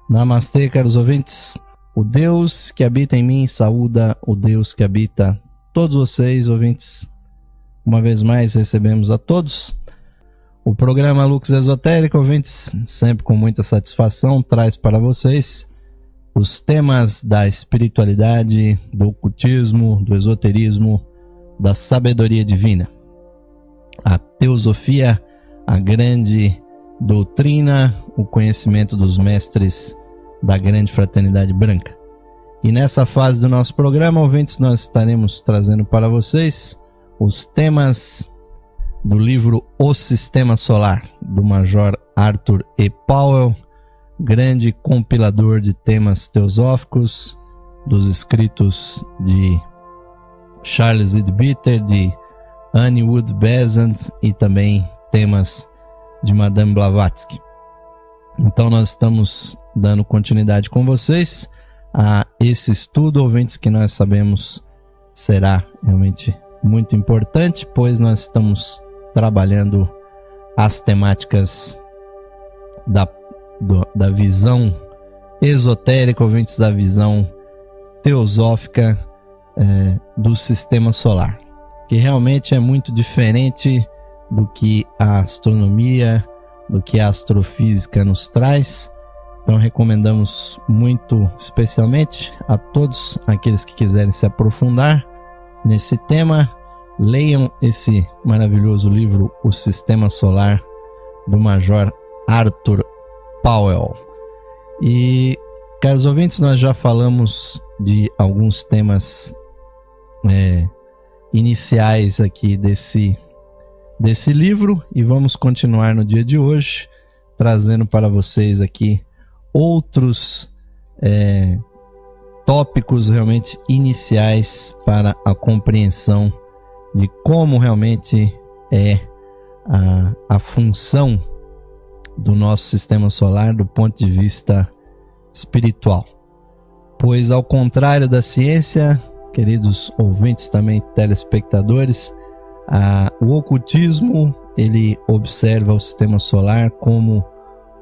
Namastê, caros ouvintes. O Deus que habita em mim saúda o Deus que habita todos vocês, ouvintes. Uma vez mais recebemos a todos. O programa Lux Esotérico, ouvintes, sempre com muita satisfação, traz para vocês os temas da espiritualidade, do ocultismo, do esoterismo, da sabedoria divina. A teosofia, a grande doutrina, o conhecimento dos mestres da grande fraternidade branca. E nessa fase do nosso programa, ouvintes, nós estaremos trazendo para vocês os temas do livro O Sistema Solar, do Major Arthur E. Powell, grande compilador de temas teosóficos, dos escritos de Charles Leadbeater, de Annie Wood Besant e também temas de Madame Blavatsky. Então nós estamos dando continuidade com vocês a esse estudo, ouvintes, que nós sabemos será realmente muito importante, pois nós estamos trabalhando as temáticas da visão esotérica, ouvintes, da visão teosófica do sistema solar, que realmente é muito diferente do que a astronomia, do que a astrofísica nos traz. Então recomendamos muito, especialmente a todos aqueles que quiserem se aprofundar nesse tema, leiam esse maravilhoso livro, O Sistema Solar, do Major Arthur Powell. E, caros ouvintes, nós já falamos de alguns temas iniciais aqui desse livro, e vamos continuar no dia de hoje trazendo para vocês aqui outros tópicos realmente iniciais para a compreensão de como realmente é a função do nosso sistema solar do ponto de vista espiritual. Pois, ao contrário da ciência, queridos ouvintes, também telespectadores, o ocultismo, ele observa o sistema solar como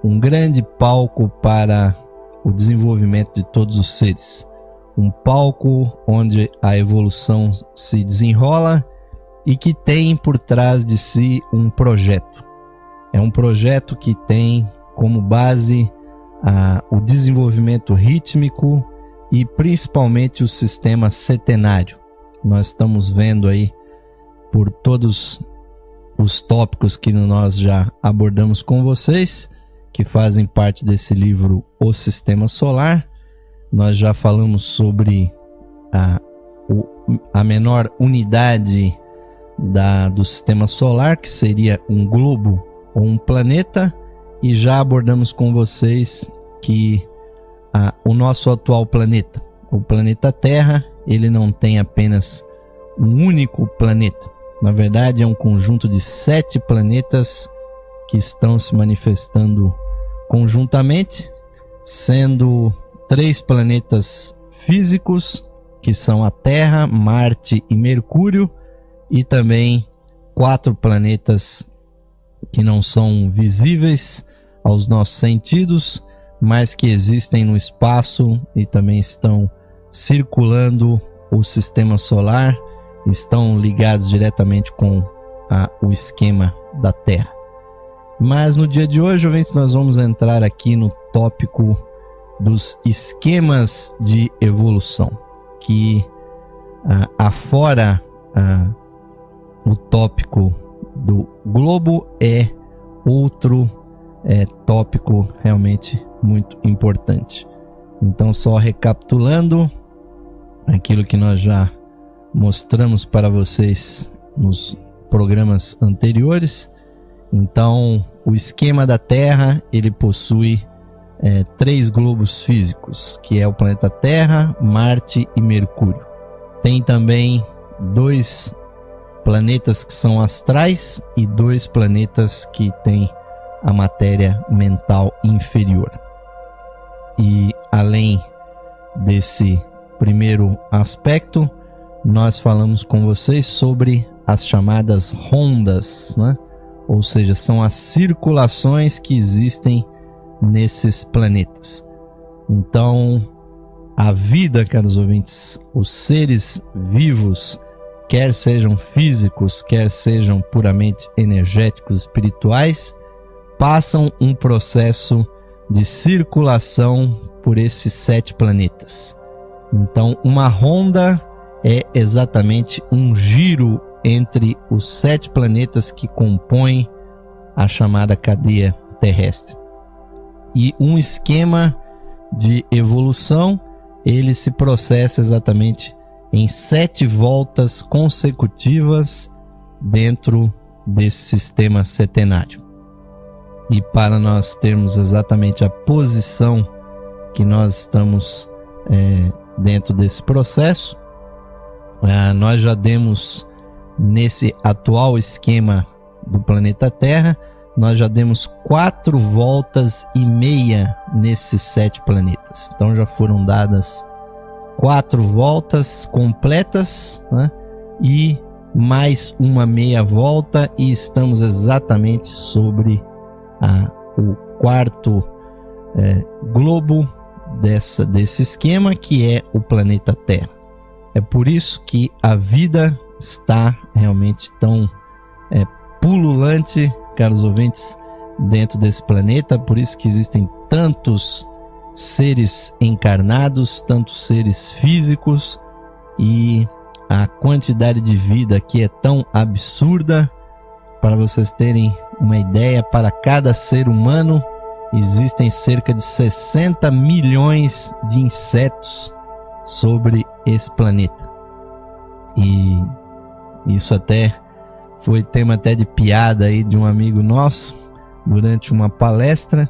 um grande palco para o desenvolvimento de todos os seres. Um palco onde a evolução se desenrola e que tem por trás de si um projeto. É um projeto que tem como base o desenvolvimento rítmico e principalmente o sistema setenário. Nós estamos vendo aí, por todos os tópicos que nós já abordamos com vocês, que fazem parte desse livro O Sistema Solar, nós já falamos sobre a menor unidade do sistema solar, que seria um globo ou um planeta, e já abordamos com vocês que o nosso atual planeta, o planeta Terra, ele não tem apenas um único planeta. Na verdade, é um conjunto de 7 planetas que estão se manifestando conjuntamente, sendo 3 planetas físicos, que são a Terra, Marte e Mercúrio, e também 4 planetas que não são visíveis aos nossos sentidos, mas que existem no espaço e também estão circulando o sistema solar, estão ligados diretamente com o esquema da Terra. Mas no dia de hoje, ouvintes, nós vamos entrar aqui no tópico dos esquemas de evolução, que afora o tópico do globo é outro tópico realmente muito importante. Então, só recapitulando aquilo que nós já mostramos para vocês nos programas anteriores. Então, o esquema da Terra, ele possui 3 globos físicos, que é o planeta Terra, Marte e Mercúrio. Tem também 2 planetas que são astrais e 2 planetas que têm a matéria mental inferior. E além desse primeiro aspecto, nós falamos com vocês sobre as chamadas rondas, né? Ou seja, são as circulações que existem nesses planetas. Então, a vida, caros ouvintes, os seres vivos, quer sejam físicos, quer sejam puramente energéticos, espirituais, passam um processo de circulação por esses 7 planetas. Então, uma ronda é exatamente um giro entre os 7 planetas que compõem a chamada cadeia terrestre. E um esquema de evolução, ele se processa exatamente em 7 voltas consecutivas dentro desse sistema setenário. E para nós termos exatamente a posição que nós estamos dentro desse processo, nós já demos nesse atual esquema do planeta Terra, nós já demos 4 voltas e meia nesses 7 planetas. Então já foram dadas 4 voltas completas, né? E mais uma meia volta, e estamos exatamente sobre o 4º globo desse esquema, que é o planeta Terra. É por isso que a vida está realmente tão pululante, caros ouvintes, dentro desse planeta. Por isso que existem tantos seres encarnados, tantos seres físicos, e a quantidade de vida aqui é tão absurda. Para vocês terem uma ideia, para cada ser humano existem cerca de 60 milhões de insetos sobre esse planeta. E isso até foi tema até de piada aí de um amigo nosso durante uma palestra,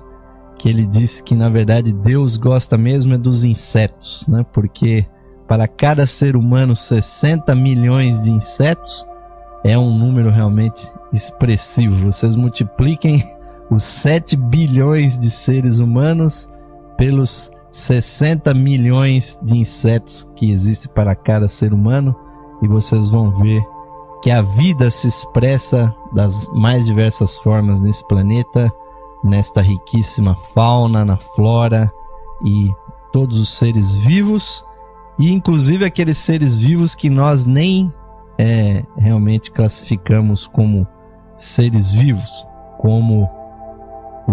que ele disse que na verdade Deus gosta mesmo dos insetos, né? Porque para cada ser humano 60 milhões de insetos é um número realmente expressivo. Vocês multipliquem os 7 bilhões de seres humanos pelos 60 milhões de insetos que existem para cada ser humano, e vocês vão ver que a vida se expressa das mais diversas formas nesse planeta, nesta riquíssima fauna, na flora, e todos os seres vivos, e inclusive aqueles seres vivos que nós nem realmente classificamos como seres vivos, como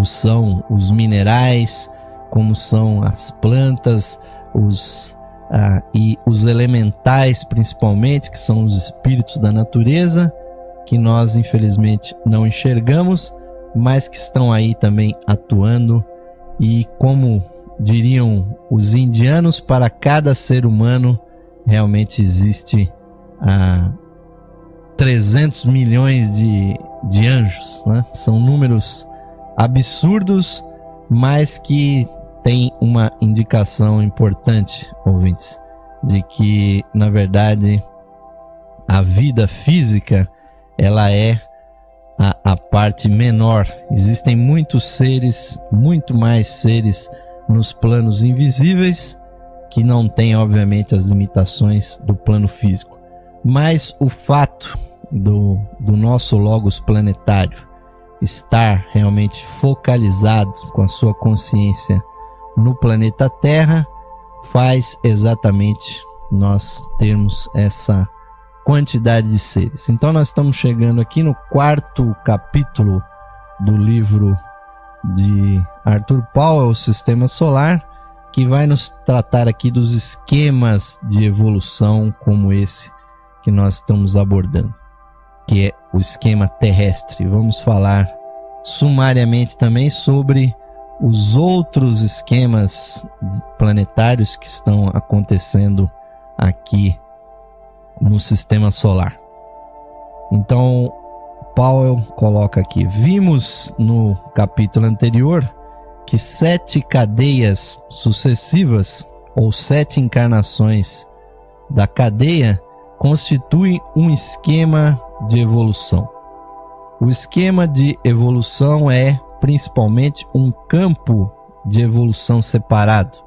são os minerais, como são as plantas, e os elementais principalmente, que são os espíritos da natureza, que nós infelizmente não enxergamos, mas que estão aí também atuando. E como diriam os indianos, para cada ser humano realmente existe 300 milhões de anjos, né? São números absurdos, mas que tem uma indicação importante, ouvintes, de que na verdade a vida física ela é a parte menor. Existem muitos seres, muito mais seres nos planos invisíveis, que não têm obviamente as limitações do plano físico, mas o fato do nosso logos planetário estar realmente focalizado com a sua consciência no planeta Terra faz exatamente nós termos essa quantidade de seres. Então nós estamos chegando aqui no 4º capítulo do livro de Arthur Powell, o Sistema Solar, que vai nos tratar aqui dos esquemas de evolução como esse que nós estamos abordando, que é o esquema terrestre. Vamos falar sumariamente também sobre os outros esquemas planetários que estão acontecendo aqui no sistema solar. Então, Powell coloca aqui: vimos no capítulo anterior que 7 cadeias sucessivas, ou 7 encarnações da cadeia, constituem um esquema de evolução. O esquema de evolução é principalmente um campo de evolução separado,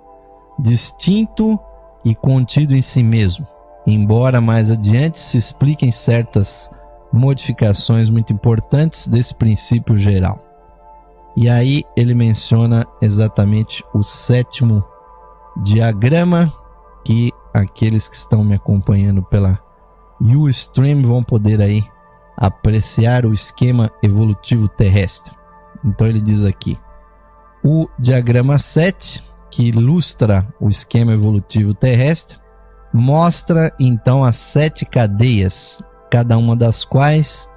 distinto e contido em si mesmo, embora mais adiante se expliquem certas modificações muito importantes desse princípio geral. E aí ele menciona exatamente o 7º diagrama que aqueles que estão me acompanhando pela Ustream vão poder aí apreciar o esquema evolutivo terrestre. Então ele diz aqui: o diagrama 7, que ilustra o esquema evolutivo terrestre, mostra então as 7 cadeias, cada uma das quais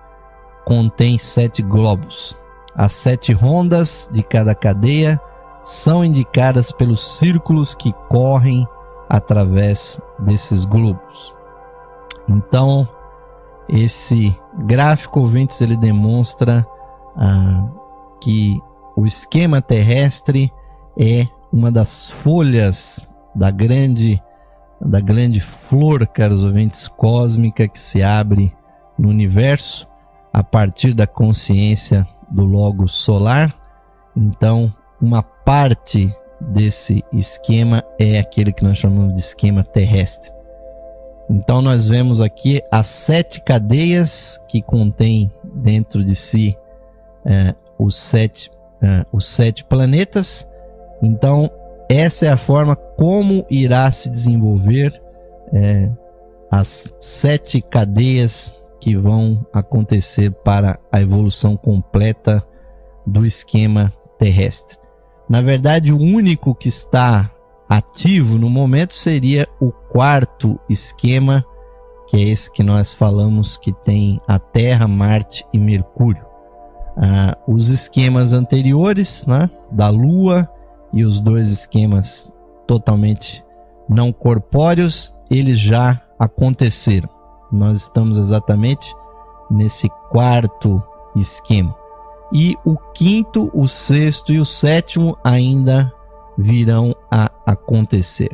contém 7 globos. As 7 rondas de cada cadeia são indicadas pelos círculos que correm através desses globos. Então, esse gráfico, ouvintes, ele demonstra que o esquema terrestre é uma das folhas da grande flor, caros ouvintes, cósmica que se abre no universo a partir da consciência do Logos solar. Então, uma parte desse esquema é aquele que nós chamamos de esquema terrestre. Então, nós vemos aqui as 7 cadeias que contêm dentro de si os 7 planetas. Então, essa é a forma como irá se desenvolver as 7 cadeias que vão acontecer para a evolução completa do esquema terrestre. Na verdade, o único que está ativo no momento seria o 4º esquema, que é esse que nós falamos, que tem a Terra, Marte e Mercúrio. Os esquemas anteriores, né, da Lua, e os 2 esquemas totalmente não corpóreos, eles já aconteceram. Nós estamos exatamente nesse 4º esquema. E o 5º, o 6º e o 7º ainda virão a acontecer.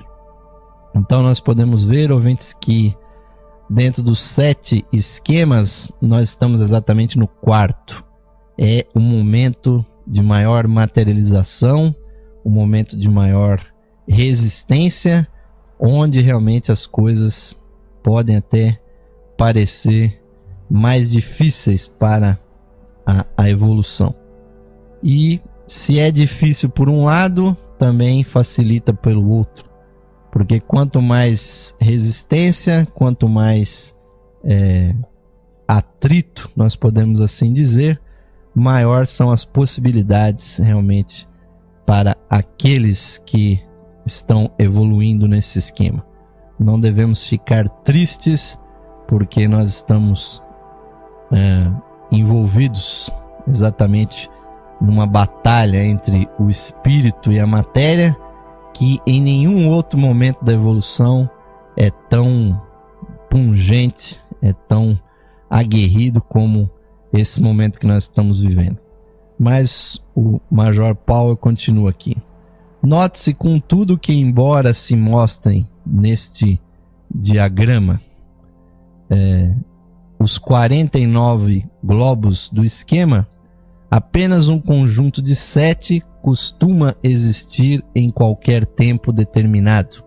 Então nós podemos ver, ouvintes, que dentro dos 7 esquemas nós estamos exatamente no 4º. É o momento de maior materialização, o momento de maior resistência, onde realmente as coisas podem até parecer mais difíceis para a evolução. E se é difícil por um lado, também facilita pelo outro, porque quanto mais resistência, quanto mais atrito, nós podemos assim dizer, maior são as possibilidades realmente para aqueles que estão evoluindo nesse esquema. Não devemos ficar tristes porque nós estamos envolvidos exatamente numa batalha entre o espírito e a matéria, que em nenhum outro momento da evolução é tão pungente, é tão aguerrido como esse momento que nós estamos vivendo. Mas o Major Paulo continua aqui. Note-se, contudo, que embora se mostrem neste diagrama os 49 globos do esquema, apenas um conjunto de 7 costuma existir em qualquer tempo determinado,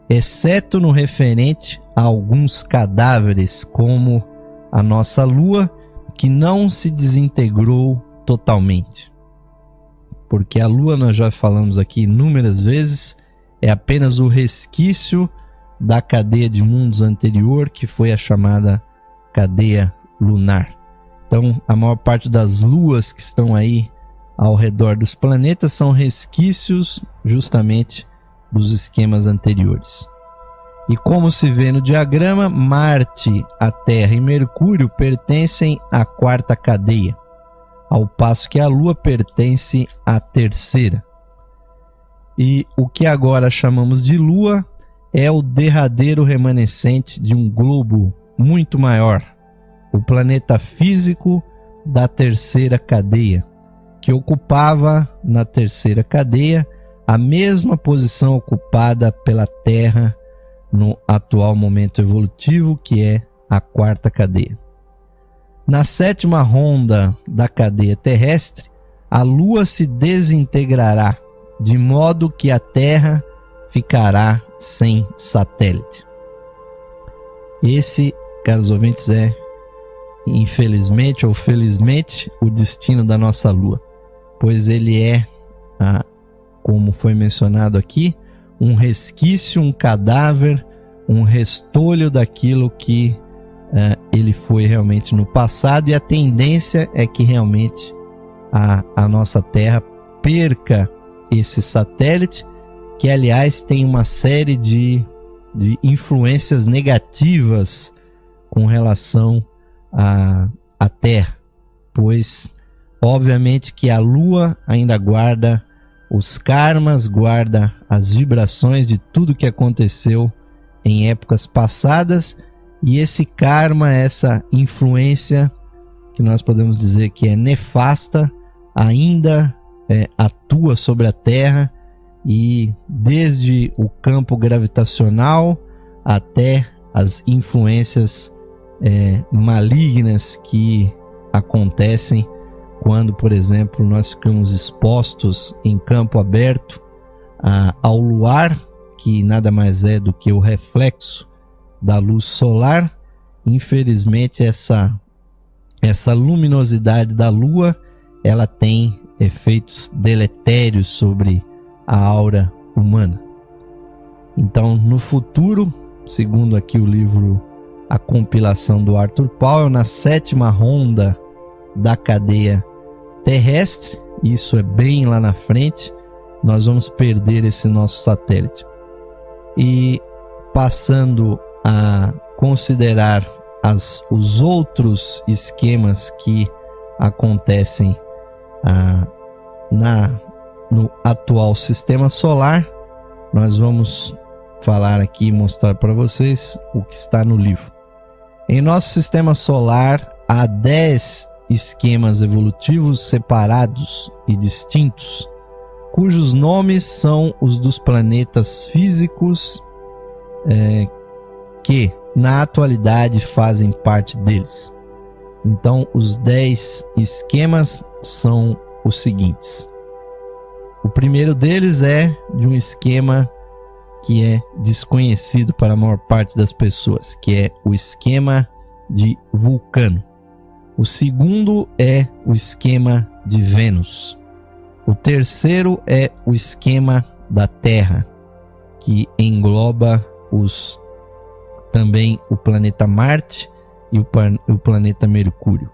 exceto no referente a alguns cadáveres, como a nossa Lua, que não se desintegrou totalmente. Porque a Lua, nós já falamos aqui inúmeras vezes, é apenas o resquício da cadeia de mundos anterior, que foi a chamada cadeia lunar. Então, a maior parte das luas que estão aí ao redor dos planetas são resquícios justamente dos esquemas anteriores. E como se vê no diagrama, Marte, a Terra e Mercúrio pertencem à 4ª cadeia, ao passo que a Lua pertence à 3ª. E o que agora chamamos de Lua é o derradeiro remanescente de um globo muito maior, o planeta físico da 3ª cadeia, que ocupava na 3ª cadeia a mesma posição ocupada pela Terra no atual momento evolutivo, que é a 4ª cadeia. Na 7ª ronda da cadeia terrestre, a Lua se desintegrará, de modo que a Terra ficará sem satélite. Esse, caros ouvintes, é, infelizmente ou felizmente, o destino da nossa Lua, pois ele é como foi mencionado aqui, um resquício, um cadáver, um restolho daquilo que ele foi realmente no passado, e a tendência é que realmente a nossa Terra perca esse satélite, que aliás tem uma série de influências negativas com relação à Terra, pois obviamente que a Lua ainda guarda os karmas, guarda as vibrações de tudo que aconteceu em épocas passadas, e esse karma, essa influência que nós podemos dizer que é nefasta, ainda atua sobre a Terra, e desde o campo gravitacional até as influências malignas que acontecem quando, por exemplo, nós ficamos expostos em campo aberto ao luar, que nada mais é do que o reflexo da luz solar. Infelizmente, essa luminosidade da Lua, ela tem efeitos deletérios sobre a aura humana. Então, no futuro, segundo aqui o livro A Compilação do Arthur Powell, na 7ª ronda da cadeia terrestre, isso é bem lá na frente, nós vamos perder esse nosso satélite. E passando a considerar os outros esquemas que acontecem no atual sistema solar, nós vamos falar aqui e mostrar para vocês o que está no livro. Em nosso sistema solar há 10 esquemas evolutivos separados e distintos, cujos nomes são os dos planetas físicos que na atualidade fazem parte deles. Então, os 10 esquemas são os seguintes. O primeiro deles é de um esquema que é desconhecido para a maior parte das pessoas, que é o esquema de Vulcano. O segundo é o esquema de Vênus. O terceiro é o esquema da Terra, que engloba também o planeta Marte e o planeta Mercúrio.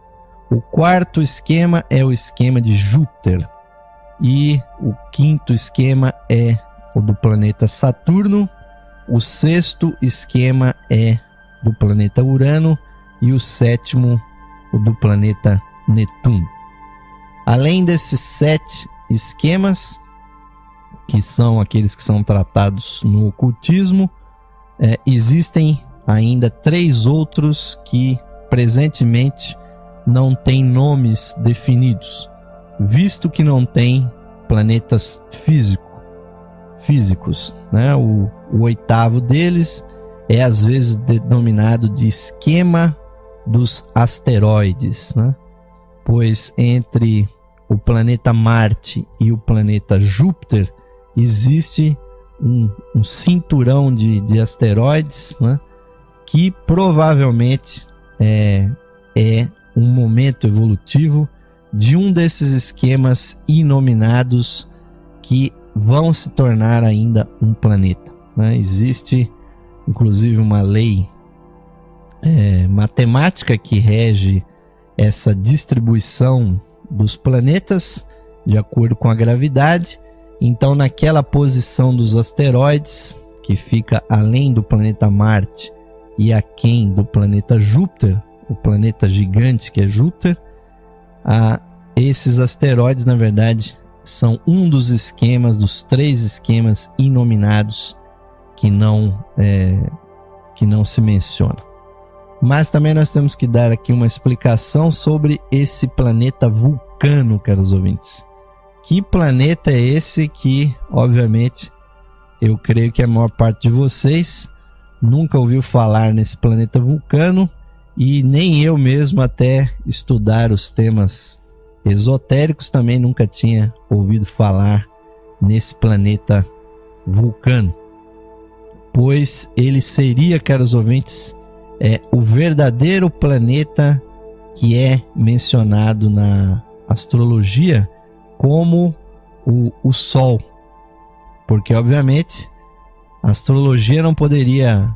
O quarto esquema é o esquema de Júpiter. E o quinto esquema é o do planeta Saturno. O sexto esquema é do planeta Urano. E o sétimo, o do planeta Netuno. Além desses 7 esquemas, que são aqueles que são tratados no ocultismo, existem ainda 3 outros que presentemente não têm nomes definidos, visto que não tem planetas físicos, né? O 8º deles é às vezes denominado de esquema dos asteroides, né? Pois entre o planeta Marte e o planeta Júpiter existe um cinturão de asteroides, né? Que provavelmente é um momento evolutivo de um desses esquemas inominados que vão se tornar ainda um planeta, né? Existe inclusive uma lei matemática que rege essa distribuição dos planetas de acordo com a gravidade. Então, naquela posição dos asteroides, que fica além do planeta Marte e aquém do planeta Júpiter, o planeta gigante que é Júpiter, esses asteroides, na verdade, são um dos esquemas, dos 3 esquemas inominados que não se menciona. Mas também nós temos que dar aqui uma explicação sobre esse planeta Vulcano, caros ouvintes. Que planeta é esse que, obviamente, eu creio que a maior parte de vocês nunca ouviu falar nesse planeta Vulcano, e nem eu mesmo, até estudar os temas esotéricos, também nunca tinha ouvido falar nesse planeta Vulcano. Pois ele seria, caros ouvintes, o verdadeiro planeta que é mencionado na astrologia como o Sol, Porque, obviamente, a astrologia não poderia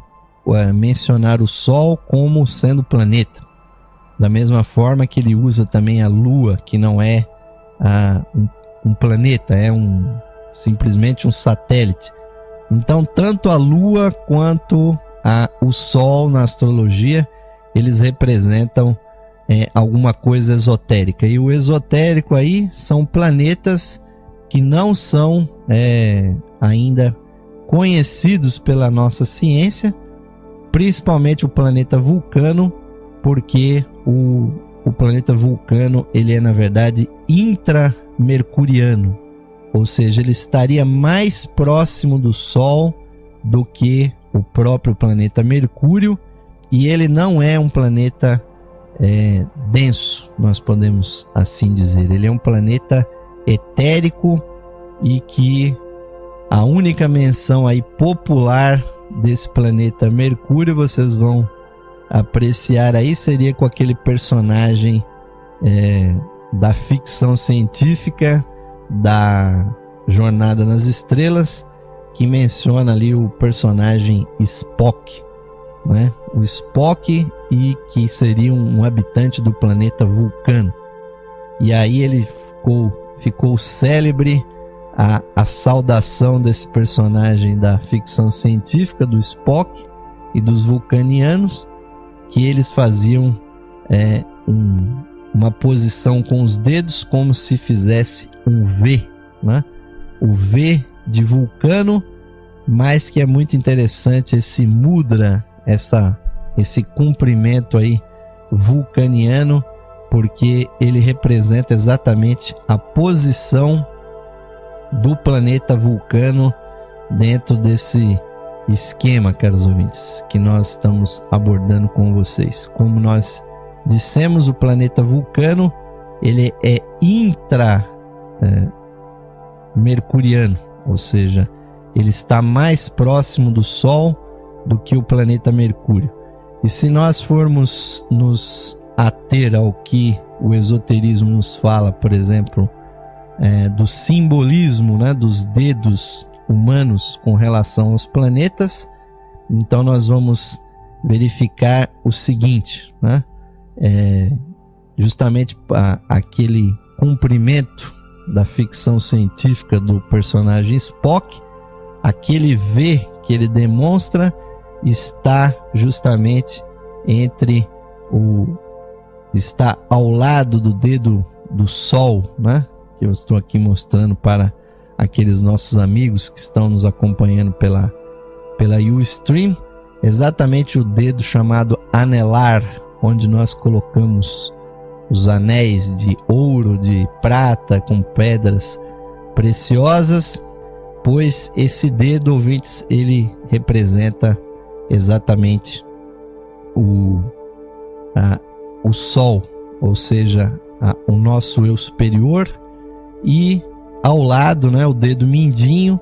mencionar o Sol como sendo planeta. Da mesma forma que ele usa também a Lua, que não é um planeta, é simplesmente um satélite. Então, tanto a Lua quanto o Sol na astrologia, eles representam alguma coisa esotérica. E o esotérico aí são planetas que não são ainda conhecidos pela nossa ciência, principalmente o planeta Vulcano, porque o planeta Vulcano ele é, na verdade, intramercuriano, ou seja, ele estaria mais próximo do Sol do que o próprio planeta Mercúrio, e ele não é um planeta denso, nós podemos assim dizer. Ele é um planeta etérico e que a única menção aí popular desse planeta Mercúrio, vocês vão apreciar aí, seria com aquele personagem da ficção científica da Jornada nas Estrelas, que menciona ali o personagem Spock, né? O Spock, e que seria um habitante do planeta Vulcano. E aí ele ficou célebre a saudação desse personagem da ficção científica, do Spock e dos vulcanianos, que eles faziam uma posição com os dedos como se fizesse um V, né? O V de Vulcano, mas que é muito interessante esse mudra, esse comprimento aí vulcaniano, porque ele representa exatamente a posição do planeta Vulcano dentro desse esquema, caros ouvintes, que nós estamos abordando com vocês. Como nós dissemos, o planeta Vulcano ele é intramercuriano, ou seja, ele está mais próximo do Sol do que o planeta Mercúrio. E se nós formos nos ater ao que o esoterismo nos fala, por exemplo, do simbolismo, né, dos dedos humanos com relação aos planetas, então nós vamos verificar o seguinte, né? Justamente aquele cumprimento da ficção científica do personagem Spock, aquele V que ele demonstra está justamente está ao lado do dedo do Sol, né? Que eu estou aqui mostrando para aqueles nossos amigos que estão nos acompanhando pela Ustream, exatamente o dedo chamado anelar, onde nós colocamos os anéis de ouro, de prata, com pedras preciosas, pois esse dedo, ouvintes, ele representa exatamente o Sol, ou seja, o nosso eu superior, e ao lado, né, o dedo mindinho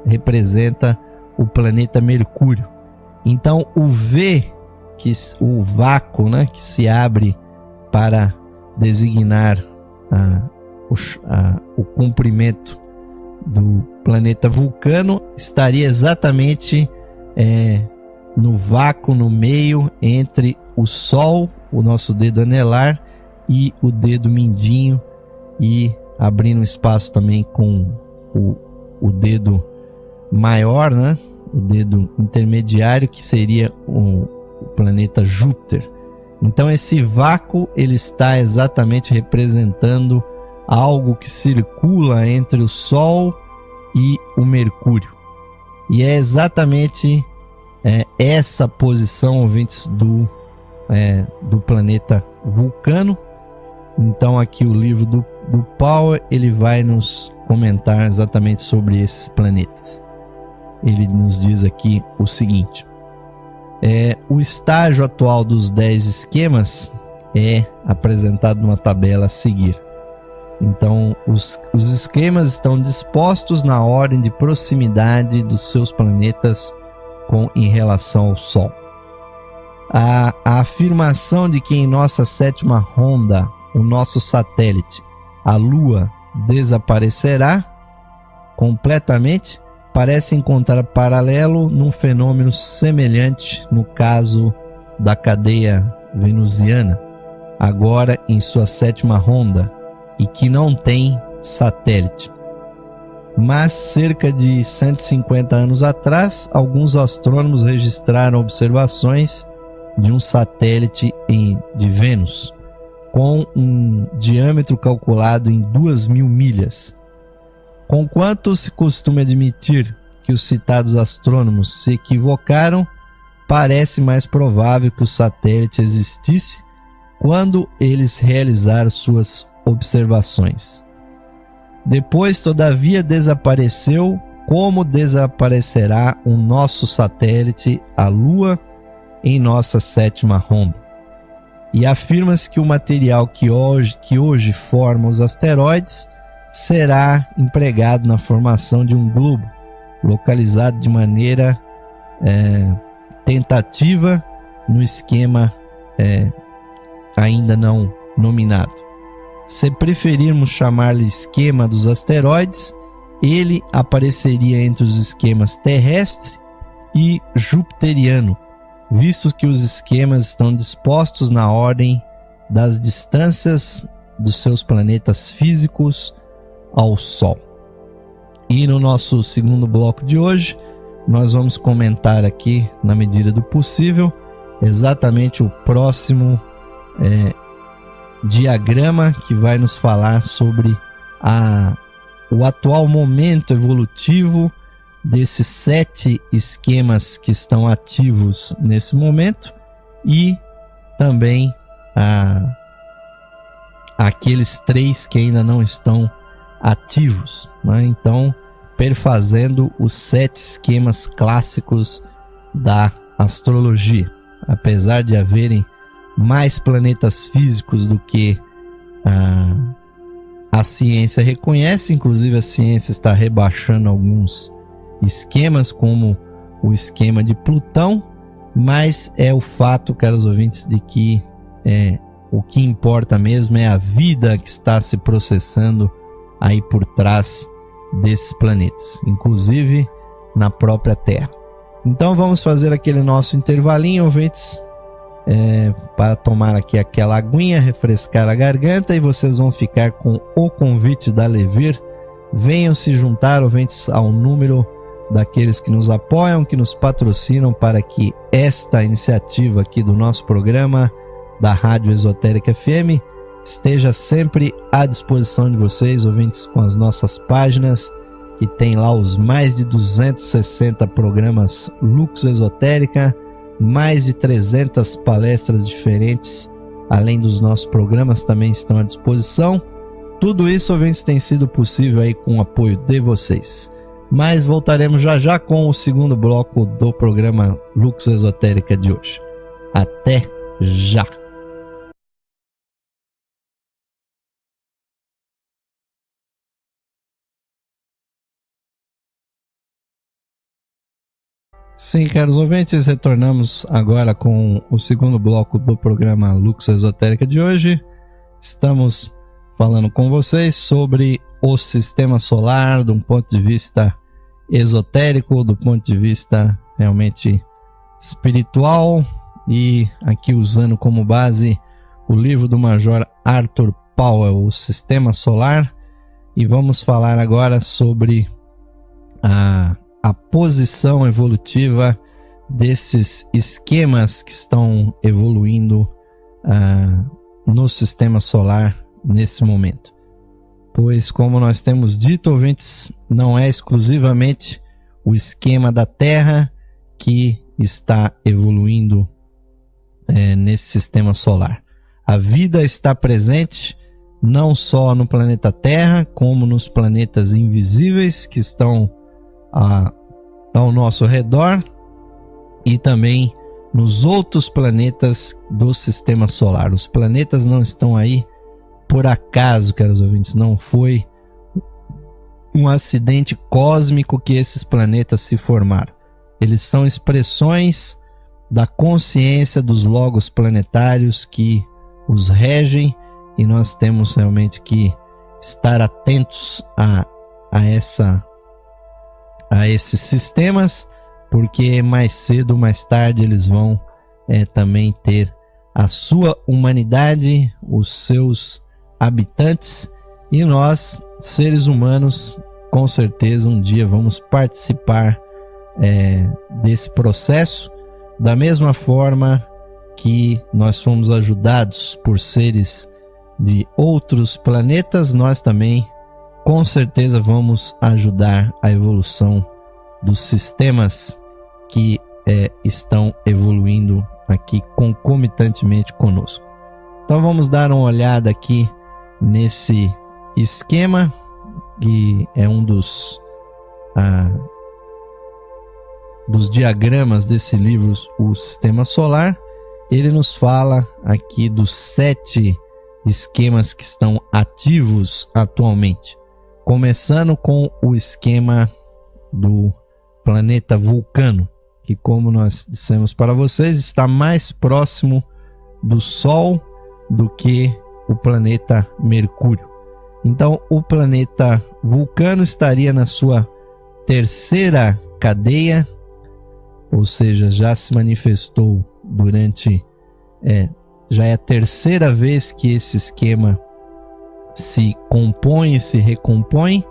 representa o planeta Mercúrio. Então o V, o vácuo, né, que se abre para designar o comprimento do planeta Vulcano, estaria exatamente no vácuo, no meio entre o Sol, o nosso dedo anelar, e o dedo mindinho, e abrindo espaço também com o dedo maior, né? O dedo intermediário, que seria o planeta Júpiter. Então esse vácuo ele está exatamente representando algo que circula entre o Sol e o Mercúrio. E é exatamente essa posição, ouvintes, do planeta Vulcano. Então aqui o livro do Power, ele vai nos comentar exatamente sobre esses planetas. Ele nos diz aqui o seguinte: o estágio atual dos 10 esquemas é apresentado numa tabela a seguir. Então os esquemas estão dispostos na ordem de proximidade dos seus planetas em relação ao Sol. A afirmação de que em nossa sétima ronda o nosso satélite, a Lua, desaparecerá completamente, parece encontrar paralelo num fenômeno semelhante no caso da cadeia venusiana, agora em sua 7ª ronda, e que não tem satélite. Mas cerca de 150 anos atrás, alguns astrônomos registraram observações de um satélite de Vênus, com um diâmetro calculado em 2.000 milhas. Conquanto se costuma admitir que os citados astrônomos se equivocaram, parece mais provável que o satélite existisse quando eles realizaram suas observações. Depois, todavia, desapareceu, como desaparecerá o nosso satélite, a Lua, em nossa 7ª ronda. E afirma-se que o material que hoje forma os asteroides será empregado na formação de um globo, localizado de maneira tentativa no esquema ainda não nominado. Se preferirmos chamar-lhe esquema dos asteroides, ele apareceria entre os esquemas terrestre e jupiteriano, visto que os esquemas estão dispostos na ordem das distâncias dos seus planetas físicos ao Sol. E no nosso segundo bloco de hoje, nós vamos comentar aqui, na medida do possível, exatamente o próximo diagrama que vai nos falar sobre o atual momento evolutivo desses 7 esquemas que estão ativos nesse momento e também aqueles 3 que ainda não estão ativos, né? Então, perfazendo os 7 esquemas clássicos da astrologia. Apesar de haverem mais planetas físicos do que a ciência reconhece, inclusive a ciência está rebaixando alguns esquemas, como o esquema de Plutão, mas é o fato, caros ouvintes, de que o que importa mesmo é a vida que está se processando aí por trás desses planetas, inclusive na própria Terra. Então vamos fazer aquele nosso intervalinho, ouvintes, para tomar aqui aquela aguinha, refrescar a garganta, e vocês vão ficar com o convite da Levir. Venham se juntar, ouvintes, ao número daqueles que nos apoiam, que nos patrocinam, para que esta iniciativa aqui do nosso programa da Rádio Esotérica FM esteja sempre à disposição de vocês, ouvintes, com as nossas páginas, que tem lá os mais de 260 programas Lux Esotérica, mais de 300 palestras diferentes, além dos nossos programas, também estão à disposição. Tudo isso, ouvintes, tem sido possível aí com o apoio de vocês. Mas voltaremos já já com o segundo bloco do programa Lux Esotérica de hoje. Até já! Sim, caros ouvintes, retornamos agora com o segundo bloco do programa Lux Esotérica de hoje. Estamos falando com vocês sobre o sistema solar, de um ponto de vista esotérico, do ponto de vista realmente espiritual, e aqui usando como base o livro do Major Arthur Powell, O Sistema Solar, e vamos falar agora sobre a posição evolutiva desses esquemas que estão evoluindo no sistema solar nesse momento. Pois, como nós temos dito, ouvintes, não é exclusivamente o esquema da Terra que está evoluindo nesse sistema solar. A vida está presente não só no planeta Terra, como nos planetas invisíveis que estão ao nosso redor, e também nos outros planetas do sistema solar. Os planetas não estão aí por acaso, caros ouvintes, não foi um acidente cósmico que esses planetas se formaram. Eles são expressões da consciência dos logos planetários que os regem, e nós temos realmente que estar atentos a essa a esses sistemas, porque mais cedo ou mais tarde eles vão também ter a sua humanidade, os seus habitantes, e nós, seres humanos, com certeza um dia vamos participar desse processo, da mesma forma que nós fomos ajudados por seres de outros planetas, nós também com certeza vamos ajudar a evolução dos sistemas que estão evoluindo aqui concomitantemente conosco. Então vamos dar uma olhada aqui nesse esquema, que é um dos diagramas desse livro, o Sistema Solar. Ele nos fala aqui dos 7 esquemas que estão ativos atualmente, começando com o esquema do planeta Vulcano, que, como nós dissemos para vocês, está mais próximo do Sol do que o planeta Mercúrio. Então, o planeta Vulcano estaria na sua terceira cadeia, ou seja, já se manifestou durante... já é a terceira vez que esse esquema se compõe e se recompõe,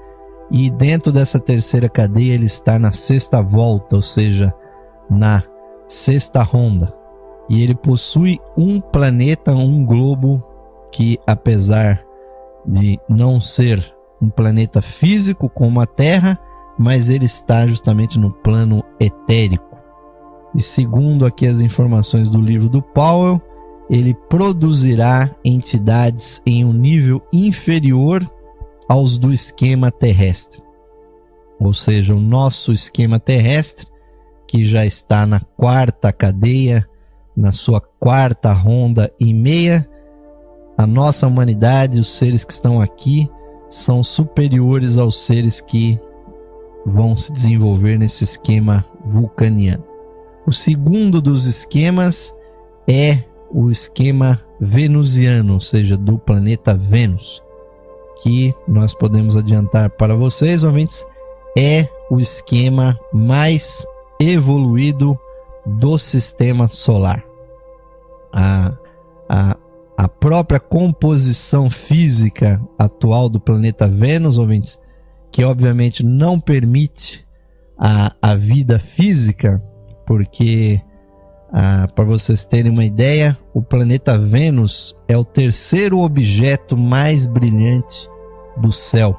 e dentro dessa terceira cadeia ele está na sexta volta, ou seja, na sexta ronda. E ele possui um planeta, um globo, que apesar de não ser um planeta físico como a Terra, mas ele está justamente no plano etérico. E segundo aqui as informações do livro do Powell, ele produzirá entidades em um nível inferior aos do esquema terrestre. Ou seja, o nosso esquema terrestre, que já está na quarta cadeia, na sua quarta ronda e meia, a nossa humanidade, os seres que estão aqui, são superiores aos seres que vão se desenvolver nesse esquema vulcaniano. O segundo dos esquemas é o esquema venusiano, ou seja, do planeta Vênus, que nós podemos adiantar para vocês, ouvintes, é o esquema mais evoluído do sistema solar. A própria composição física atual do planeta Vênus, ouvintes, que obviamente não permite a vida física, porque, para vocês terem uma ideia, o planeta Vênus é o terceiro objeto mais brilhante do céu,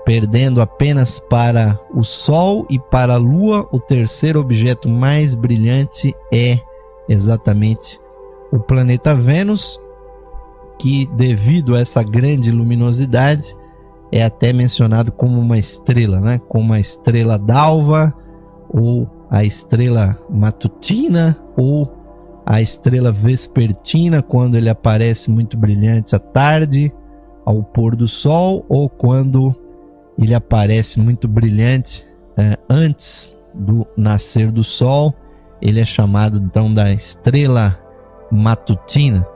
perdendo apenas para o Sol e para a Lua. O terceiro objeto mais brilhante é exatamente o planeta Vênus, que devido a essa grande luminosidade é até mencionado como uma estrela, né? Como a estrela d'alva, ou a estrela matutina, ou a estrela vespertina, quando ele aparece muito brilhante à tarde, ao pôr do sol, ou quando ele aparece muito brilhante antes do nascer do sol. Ele é chamado então da estrela matutina.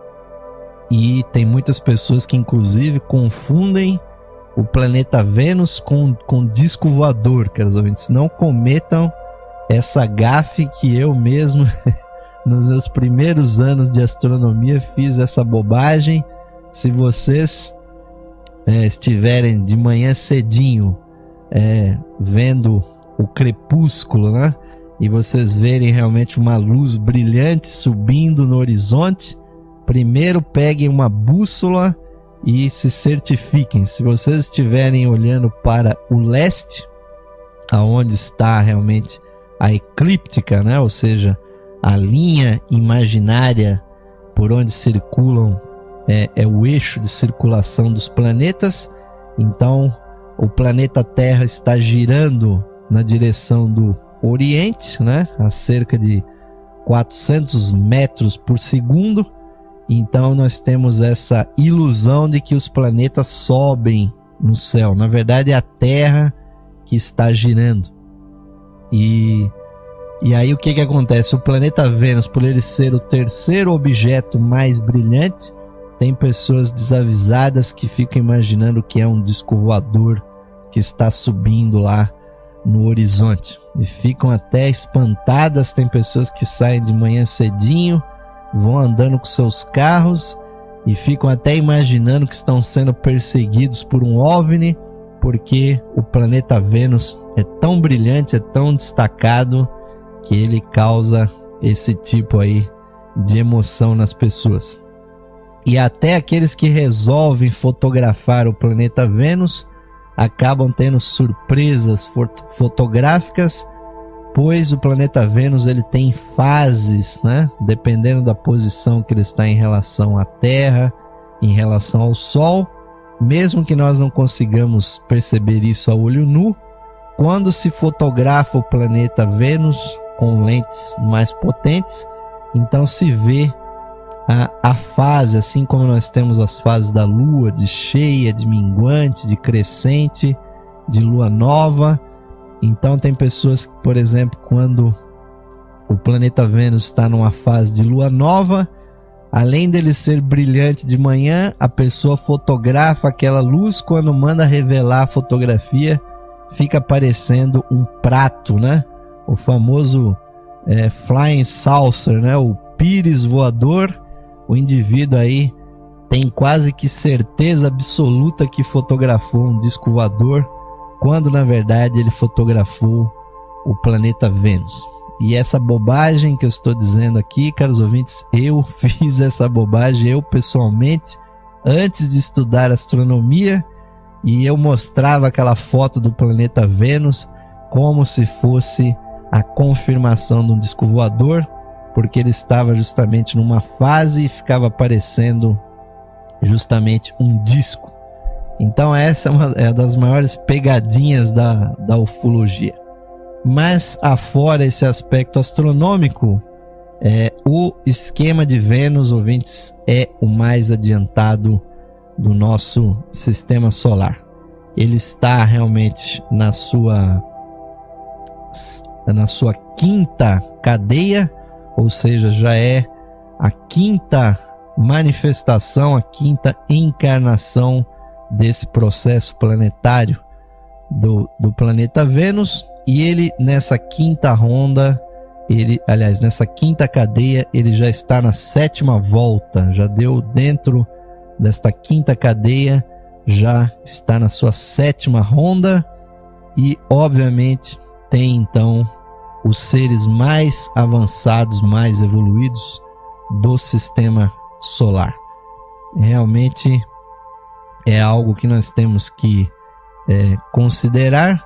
E tem muitas pessoas que inclusive confundem o planeta Vênus com disco voador, caros ouvintes. Não cometam essa gafe que eu mesmo nos meus primeiros anos de astronomia fiz essa bobagem. Se vocês estiverem de manhã cedinho vendo o crepúsculo, né? E vocês verem realmente uma luz brilhante subindo no horizonte, primeiro peguem uma bússola e se certifiquem. Se vocês estiverem olhando para o leste, aonde está realmente a eclíptica, né? Ou seja, a linha imaginária por onde circulam, é o eixo de circulação dos planetas. Então o planeta Terra está girando na direção do Oriente, né? A cerca de 400 metros por segundo. Então nós temos essa ilusão de que os planetas sobem no céu. Na verdade é a Terra que está girando. E aí o que acontece? O planeta Vênus, por ele ser o terceiro objeto mais brilhante, tem pessoas desavisadas que ficam imaginando que é um disco voador que está subindo lá no horizonte e ficam até espantadas. Tem pessoas que saem de manhã cedinho, vão andando com seus carros e ficam até imaginando que estão sendo perseguidos por um OVNI, porque o planeta Vênus é tão brilhante, é tão destacado, que ele causa esse tipo aí de emoção nas pessoas. E até aqueles que resolvem fotografar o planeta Vênus acabam tendo surpresas fotográficas, pois o planeta Vênus ele tem fases, né? Dependendo da posição que ele está em relação à Terra, em relação ao Sol. Mesmo que nós não consigamos perceber isso a olho nu, quando se fotografa o planeta Vênus com lentes mais potentes, então se vê a fase, assim como nós temos as fases da Lua, de cheia, de minguante, de crescente, de lua nova. Então tem pessoas que, por exemplo, quando o planeta Vênus está numa fase de lua nova, além dele ser brilhante de manhã, a pessoa fotografa aquela luz, quando manda revelar a fotografia, fica parecendo um prato, né? O famoso flying saucer, né? O pires voador. O indivíduo aí tem quase que certeza absoluta que fotografou um disco voador, quando na verdade ele fotografou o planeta Vênus. E essa bobagem que eu estou dizendo aqui, caros ouvintes, eu fiz essa bobagem, eu pessoalmente, antes de estudar astronomia, e eu mostrava aquela foto do planeta Vênus como se fosse a confirmação de um disco voador, porque ele estava justamente numa fase e ficava parecendo justamente um disco. Então essa é uma das maiores pegadinhas da ufologia. Mas afora esse aspecto astronômico, o esquema de Vênus, ouvintes, é o mais adiantado do nosso sistema solar. Ele está realmente na sua quinta cadeia, ou seja, já é a quinta manifestação, a quinta encarnação desse processo planetário do planeta Vênus. E ele, nessa quinta ronda, nessa quinta cadeia, ele já está na sétima volta, já deu dentro desta quinta cadeia, já está na sua sétima ronda, e obviamente tem então os seres mais avançados, mais evoluídos do sistema solar. Realmente é algo que nós temos que considerar,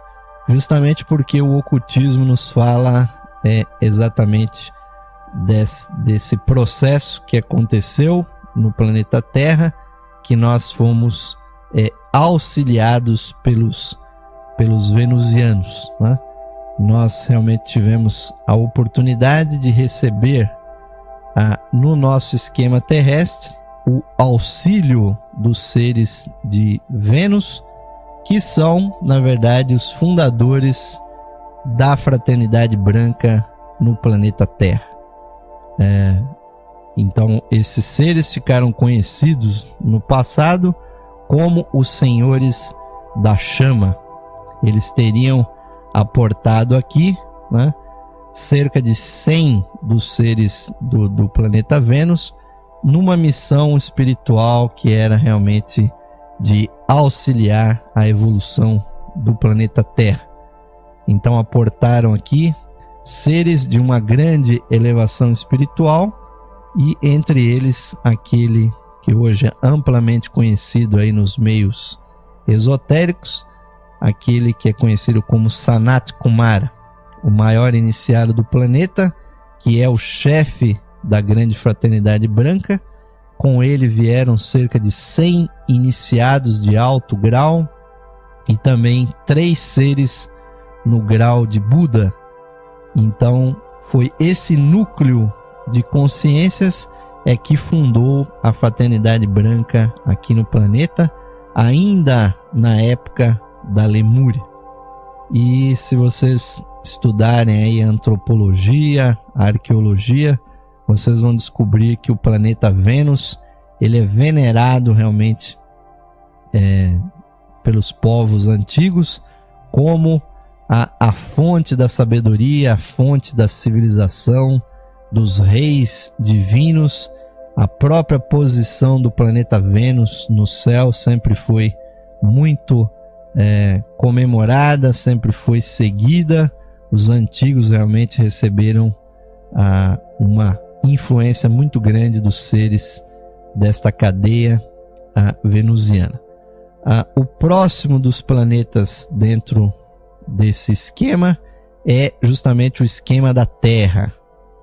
justamente porque o ocultismo nos fala exatamente desse processo que aconteceu no planeta Terra, que nós fomos auxiliados pelos venusianos, né? Nós realmente tivemos a oportunidade de receber no nosso esquema terrestre o auxílio dos seres de Vênus, que são, na verdade, os fundadores da fraternidade branca no planeta Terra. Então, esses seres ficaram conhecidos no passado como os senhores da chama. Eles teriam aportado aqui, né, cerca de 100 dos seres do planeta Vênus, numa missão espiritual que era realmente de auxiliar a evolução do planeta Terra. Então aportaram aqui seres de uma grande elevação espiritual, e entre eles aquele que hoje é amplamente conhecido aí nos meios esotéricos, aquele que é conhecido como Sanat Kumara, o maior iniciado do planeta, que é o chefe da grande fraternidade branca. Com ele vieram cerca de 100 iniciados de alto grau e também 3 seres no grau de Buda. Então foi esse núcleo de consciências que fundou a fraternidade branca aqui no planeta, ainda na época da Lemúria. E se vocês estudarem aí a antropologia, a arqueologia, vocês vão descobrir que o planeta Vênus ele é venerado realmente pelos povos antigos como a fonte da sabedoria, a fonte da civilização, dos reis divinos. A própria posição do planeta Vênus no céu sempre foi muito comemorada, sempre foi seguida. Os antigos realmente receberam uma influência muito grande dos seres desta cadeia venusiana. O próximo dos planetas dentro desse esquema é justamente o esquema da Terra,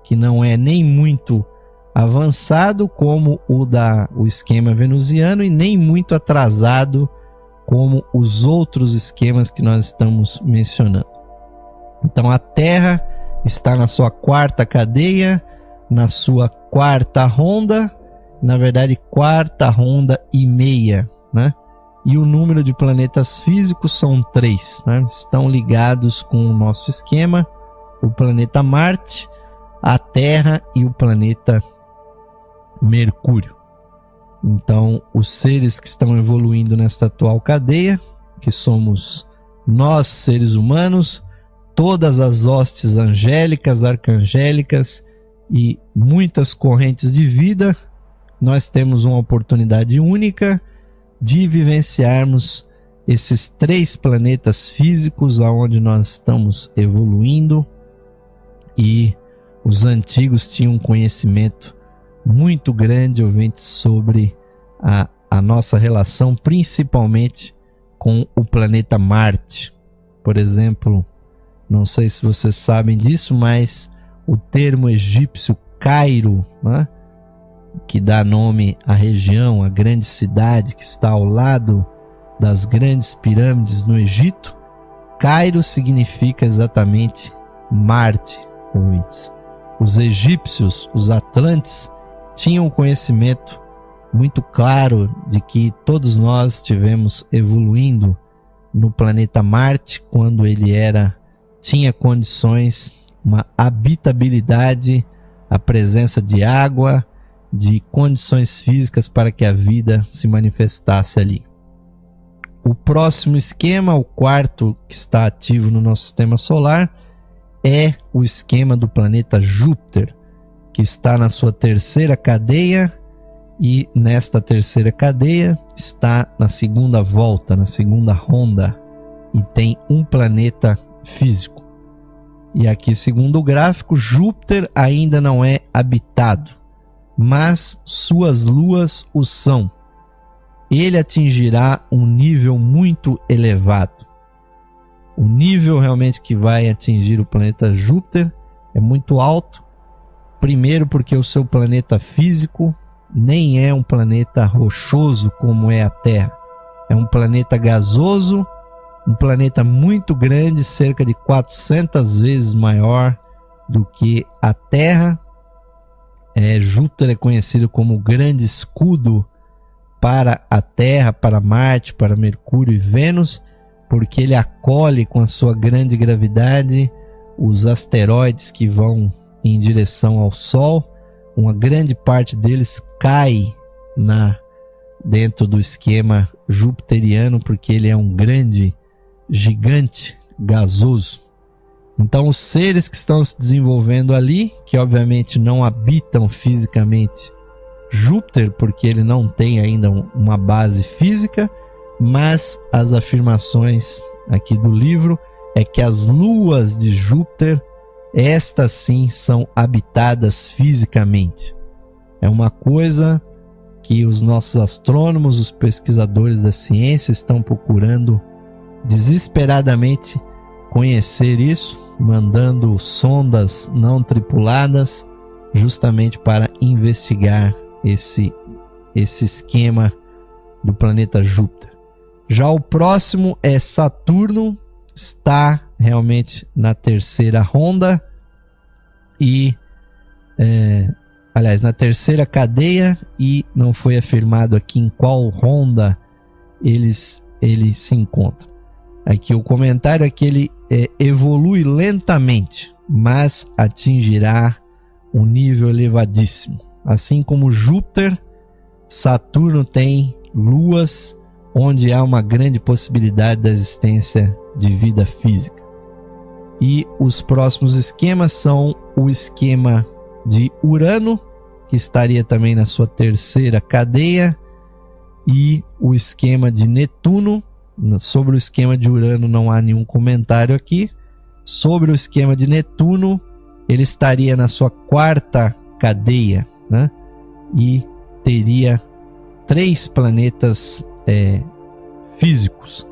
que não é nem muito avançado como o esquema venusiano e nem muito atrasado como os outros esquemas que nós estamos mencionando. Então a Terra está na sua quarta cadeia, na sua quarta ronda, na verdade quarta ronda e meia, né? E o número de planetas físicos são 3, né? Estão ligados com o nosso esquema: o planeta Marte, a Terra e o planeta Mercúrio. Então, os seres que estão evoluindo nesta atual cadeia, que somos nós, seres humanos, todas as hostes angélicas, arcangélicas e muitas correntes de vida, nós temos uma oportunidade única de vivenciarmos esses 3 planetas físicos aonde nós estamos evoluindo. E os antigos tinham um conhecimento muito grande, ouvintes, sobre a nossa relação, principalmente com o planeta Marte. Por exemplo, não sei se vocês sabem disso, mas o termo egípcio Cairo, né, que dá nome à região, à grande cidade que está ao lado das grandes pirâmides no Egito, Cairo significa exatamente Marte, ouvintes. Os egípcios, os atlantes, tinham um conhecimento muito claro de que todos nós estivemos evoluindo no planeta Marte quando ele tinha condições, uma habitabilidade, a presença de água, de condições físicas para que a vida se manifestasse ali. O próximo esquema, o quarto que está ativo no nosso sistema solar, é o esquema do planeta Júpiter, que está na sua terceira cadeia, e nesta terceira cadeia está na segunda volta, na segunda ronda, e tem um planeta físico. E aqui, segundo o gráfico, Júpiter ainda não é habitado, mas suas luas o são. Ele atingirá um nível muito elevado. O nível realmente que vai atingir o planeta Júpiter é muito alto. Primeiro porque o seu planeta físico nem é um planeta rochoso como é a Terra. É um planeta gasoso, um planeta muito grande, cerca de 400 vezes maior do que a Terra. Júpiter é conhecido como o grande escudo para a Terra, para Marte, para Mercúrio e Vênus, porque ele acolhe com a sua grande gravidade os asteroides que vão em direção ao Sol. Uma grande parte deles cai dentro do esquema jupiteriano, porque ele é um grande gigante gasoso. Então os seres que estão se desenvolvendo ali, que obviamente não habitam fisicamente Júpiter, porque ele não tem ainda uma base física, mas as afirmações aqui do livro é que as luas de Júpiter, estas sim são habitadas fisicamente. É uma coisa que os nossos astrônomos, os pesquisadores da ciência estão procurando desesperadamente conhecer isso, mandando sondas não tripuladas justamente para investigar esse esquema do planeta Júpiter. Já o próximo é Saturno, está realmente na terceira ronda e na terceira cadeia, e não foi afirmado aqui em qual ronda ele se encontra. Aqui o comentário é que ele evolui lentamente, mas atingirá um nível elevadíssimo. Assim como Júpiter, Saturno tem luas onde há uma grande possibilidade da existência de vida física. E os próximos esquemas são o esquema de Urano, que estaria também na sua terceira cadeia, e o esquema de Netuno. Sobre o esquema de Urano não há nenhum comentário aqui. Sobre o esquema de Netuno, ele estaria na sua quarta cadeia, né? E teria 3 planetas físicos.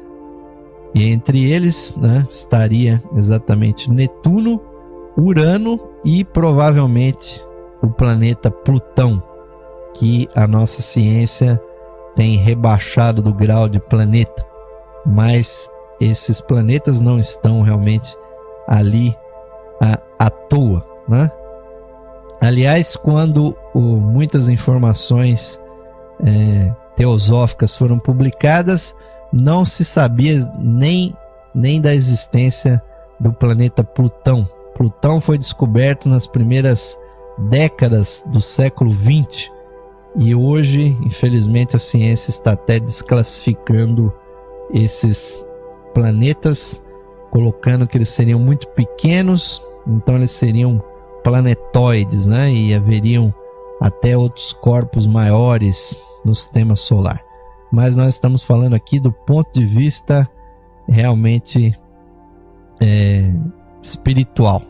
E entre eles, né, estaria exatamente Netuno, Urano e provavelmente o planeta Plutão, que a nossa ciência tem rebaixado do grau de planeta. Mas esses planetas não estão realmente ali à toa, né? Aliás, quando muitas informações teosóficas foram publicadas, não se sabia nem da existência do planeta Plutão. Plutão foi descoberto nas primeiras décadas do século XX e hoje, infelizmente, a ciência está até desclassificando esses planetas, colocando que eles seriam muito pequenos, então eles seriam planetóides, né? E haveriam até outros corpos maiores no sistema solar. Mas nós estamos falando aqui do ponto de vista realmente espiritual.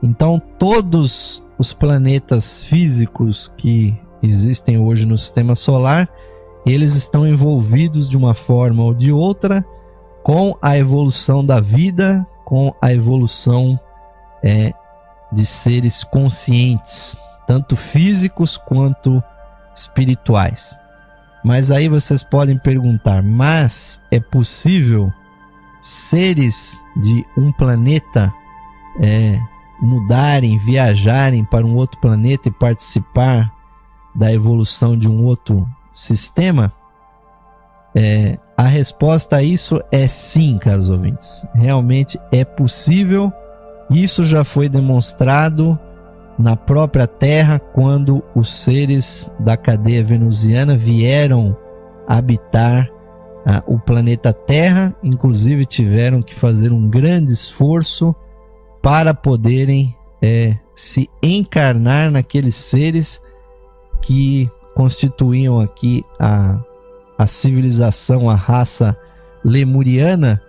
Então todos os planetas físicos que existem hoje no sistema solar, eles estão envolvidos de uma forma ou de outra com a evolução da vida, com a evolução de seres conscientes, tanto físicos quanto espirituais. Mas aí vocês podem perguntar, mas é possível seres de um planeta mudarem, viajarem para um outro planeta e participar da evolução de um outro sistema? A resposta a isso é sim, caros ouvintes. Realmente é possível. Isso já foi demonstrado na própria Terra, quando os seres da cadeia venusiana vieram habitar o planeta Terra. Inclusive tiveram que fazer um grande esforço para poderem se encarnar naqueles seres que constituíam aqui a civilização, a raça lemuriana,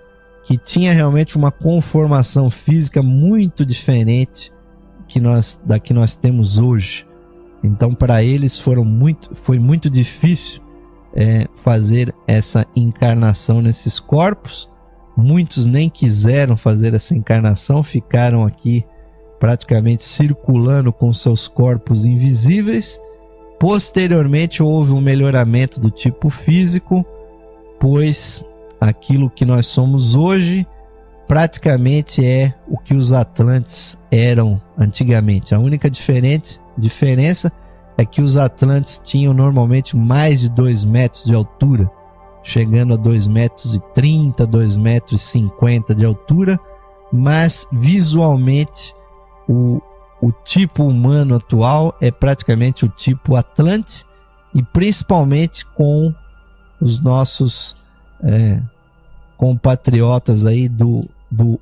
que tinha realmente uma conformação física muito diferente da que nós temos hoje. Então para eles foi muito difícil fazer essa encarnação nesses corpos. Muitos nem quiseram fazer essa encarnação, ficaram aqui praticamente circulando com seus corpos invisíveis. Posteriormente houve um melhoramento do tipo físico, pois aquilo que nós somos hoje praticamente é o que os Atlantes eram antigamente. A única diferença é que os Atlantes tinham normalmente mais de 2 metros de altura, chegando a 2,30 metros, 2,50 metros de altura, mas visualmente o tipo humano atual é praticamente o tipo Atlante, e principalmente com os nossos compatriotas aí do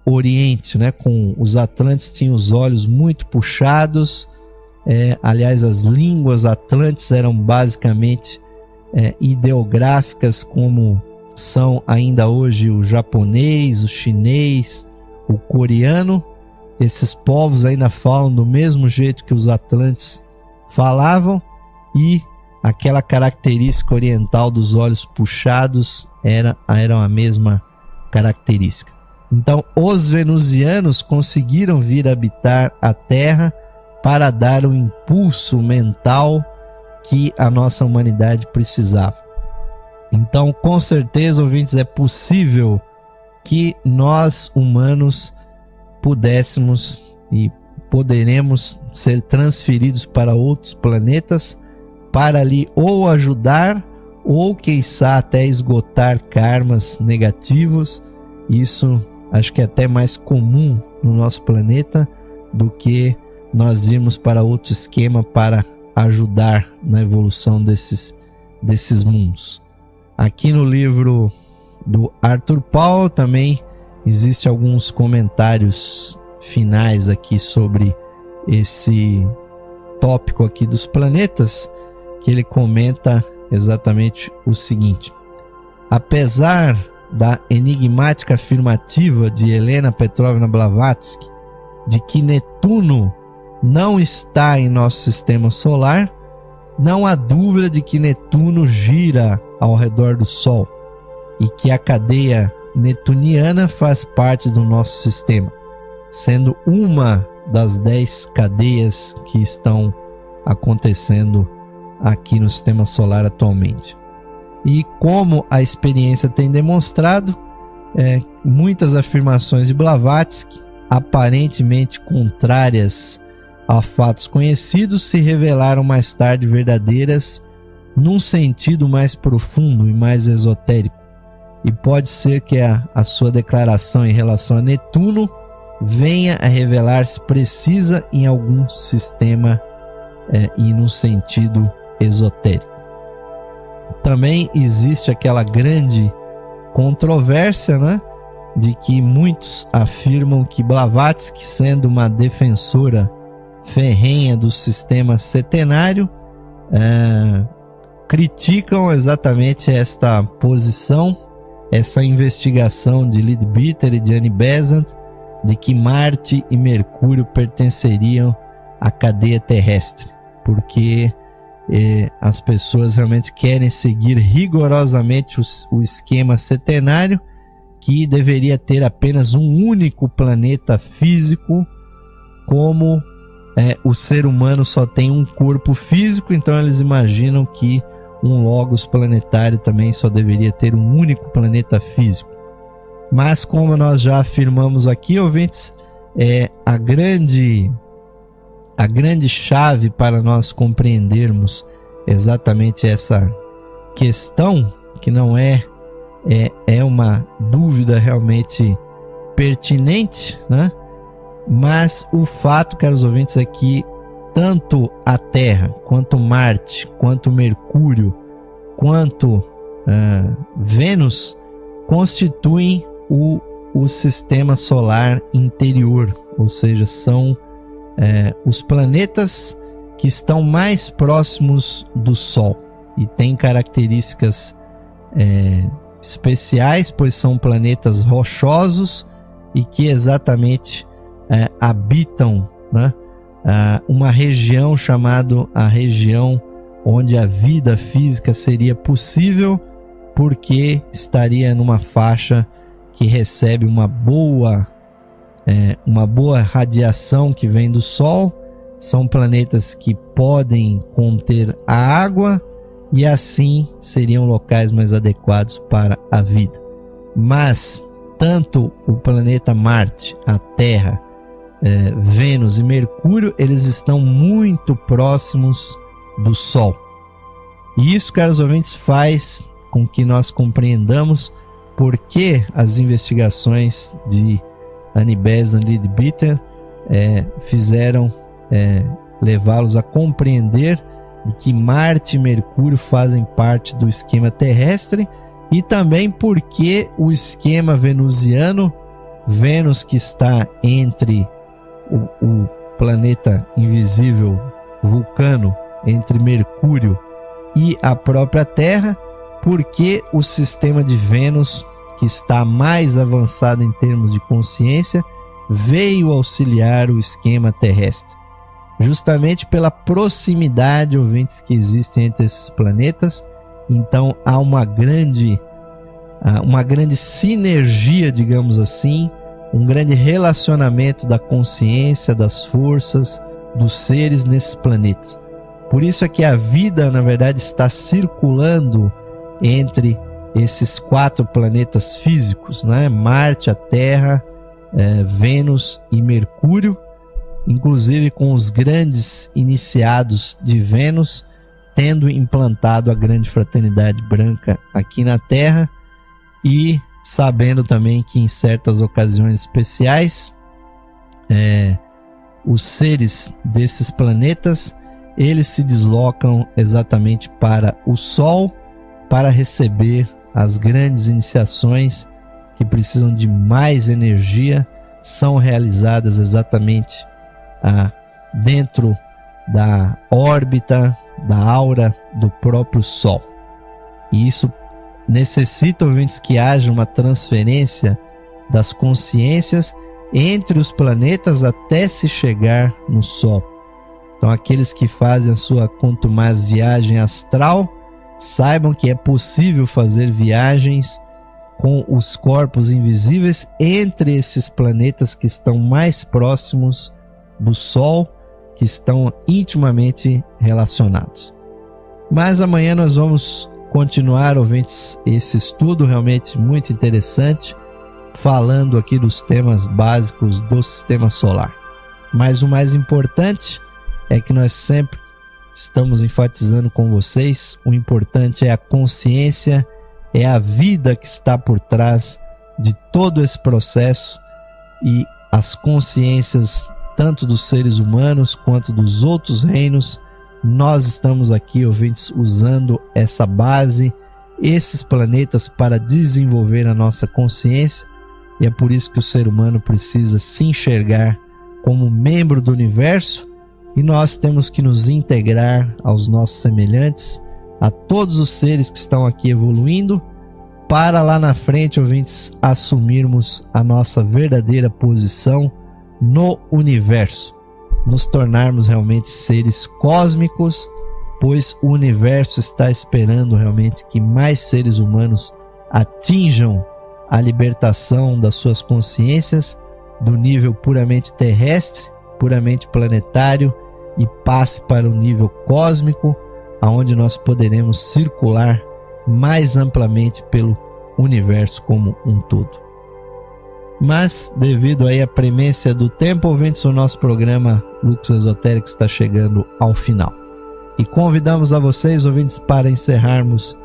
Oriente, né? Com os Atlantes tinham os olhos muito puxados. Aliás, as línguas atlantes eram basicamente ideográficas, como são ainda hoje o japonês, o chinês, o coreano. Esses povos ainda falam do mesmo jeito que os atlantes falavam, e aquela característica oriental dos olhos puxados era a mesma característica. Então os venusianos conseguiram vir habitar a Terra para dar o impulso mental que a nossa humanidade precisava. Então, com certeza, ouvintes, é possível que nós humanos pudéssemos e poderemos ser transferidos para outros planetas para ali ou ajudar ou, quiçá, até esgotar karmas negativos. Isso acho que é até mais comum no nosso planeta do que nós irmos para outro esquema para ajudar na evolução desses mundos. Aqui no livro do Arthur Paul também existem alguns comentários finais aqui sobre esse tópico aqui dos planetas, que ele comenta exatamente o seguinte: apesar da enigmática afirmativa de Helena Petrovna Blavatsky de que Netuno não está em nosso sistema solar, não há dúvida de que Netuno gira ao redor do Sol e que a cadeia netuniana faz parte do nosso sistema, sendo uma das 10 cadeias que estão acontecendo aqui no sistema solar atualmente. E como a experiência tem demonstrado, muitas afirmações de Blavatsky, aparentemente contrárias a fatos conhecidos, se revelaram mais tarde verdadeiras num sentido mais profundo e mais esotérico. E pode ser que a sua declaração em relação a Netuno venha a revelar-se precisa em algum sistema e num sentido esotérico. Também existe aquela grande controvérsia, né, de que muitos afirmam que Blavatsky, sendo uma defensora ferrenha do sistema setenário, criticam exatamente esta posição, essa investigação de Leadbeater e de Annie Besant, de que Marte e Mercúrio pertenceriam à cadeia terrestre, porque as pessoas realmente querem seguir rigorosamente o esquema setenário, que deveria ter apenas um único planeta físico, como o ser humano só tem um corpo físico, então eles imaginam que um logos planetário também só deveria ter um único planeta físico. Mas como nós já afirmamos aqui, ouvintes, a grande chave para nós compreendermos exatamente essa questão, que não é uma dúvida realmente pertinente, né? Mas o fato, caros ouvintes, é que tanto a Terra, quanto Marte, quanto Mercúrio, quanto Vênus constituem o sistema solar interior, ou seja, são os planetas que estão mais próximos do Sol e têm características especiais, pois são planetas rochosos e que exatamente habitam, né, uma região chamada a região onde a vida física seria possível, porque estaria numa faixa que recebe uma boa radiação que vem do Sol. São planetas que podem conter a água e assim seriam locais mais adequados para a vida. Mas tanto o planeta Marte, a Terra, Vênus e Mercúrio, eles estão muito próximos do Sol. E isso, caros ouvintes, faz com que nós compreendamos por que as investigações de Annie Besant e Leadbeater fizeram levá-los a compreender de que Marte e Mercúrio fazem parte do esquema terrestre, e também porque o esquema venusiano, Vênus, que está entre o planeta invisível Vulcano, entre Mercúrio e a própria Terra, porque o sistema de Vênus, que está mais avançado em termos de consciência, veio auxiliar o esquema terrestre. Justamente pela proximidade, ouvintes, que existe entre esses planetas, então há uma grande sinergia, digamos assim, um grande relacionamento da consciência, das forças, dos seres nesses planetas. Por isso é que a vida, na verdade, está circulando entre esses 4 planetas físicos, né? Marte, a Terra, Vênus e Mercúrio, inclusive com os grandes iniciados de Vênus tendo implantado a grande fraternidade branca aqui na Terra, e sabendo também que em certas ocasiões especiais os seres desses planetas, eles se deslocam exatamente para o Sol para receber as grandes iniciações que precisam de mais energia são realizadas exatamente dentro da órbita, da aura do próprio Sol. E isso necessita, ouvintes, que haja uma transferência das consciências entre os planetas até se chegar no Sol. Então, aqueles que fazem a sua contumaz viagem astral, saibam que é possível fazer viagens com os corpos invisíveis entre esses planetas que estão mais próximos do Sol, que estão intimamente relacionados. Mas amanhã nós vamos continuar, ouvintes, esse estudo realmente muito interessante, falando aqui dos temas básicos do Sistema Solar. Mas o mais importante é que nós sempre estamos enfatizando com vocês, o importante é a consciência, é a vida que está por trás de todo esse processo, e as consciências tanto dos seres humanos quanto dos outros reinos. Nós estamos aqui, ouvintes, usando essa base, esses planetas para desenvolver a nossa consciência, e é por isso que o ser humano precisa se enxergar como membro do universo, e nós temos que nos integrar aos nossos semelhantes, a todos os seres que estão aqui evoluindo, para lá na frente, ouvintes, assumirmos a nossa verdadeira posição no universo, nos tornarmos realmente seres cósmicos, pois o universo está esperando realmente que mais seres humanos atinjam a libertação das suas consciências do nível puramente terrestre, puramente planetário, e passe para o nível cósmico, aonde nós poderemos circular mais amplamente pelo universo como um todo. Mas, devido aí à premência do tempo, ouvintes, o nosso programa Lux Esotérico está chegando ao final. E convidamos a vocês, ouvintes, para encerrarmos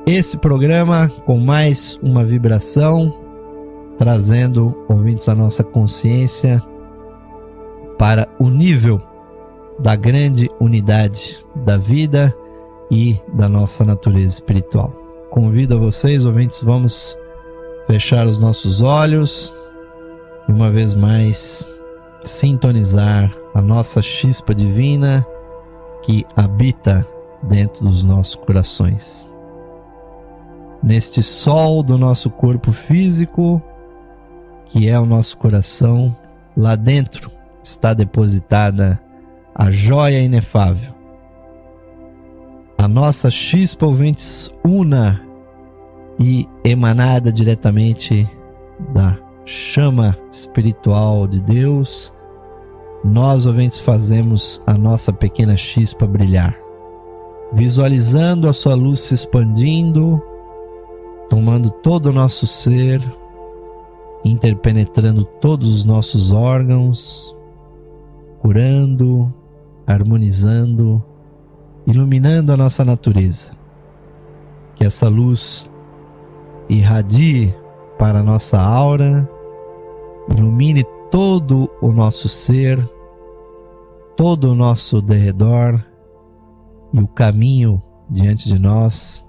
esse programa com mais uma vibração, trazendo, ouvintes, a nossa consciência para o nível da grande unidade da vida e da nossa natureza espiritual. Convido a vocês, ouvintes, vamos fechar os nossos olhos e uma vez mais sintonizar a nossa chispa divina que habita dentro dos nossos corações. Neste sol do nosso corpo físico, que é o nosso coração, lá dentro está depositada a joia inefável. A nossa chispa, ouvintes, una e emanada diretamente da chama espiritual de Deus, nós, ouvintes, fazemos a nossa pequena chispa brilhar, visualizando a sua luz se expandindo, tomando todo o nosso ser, interpenetrando todos os nossos órgãos, curando, harmonizando, iluminando a nossa natureza. Que essa luz irradie para a nossa aura, ilumine todo o nosso ser, todo o nosso derredor e o caminho diante de nós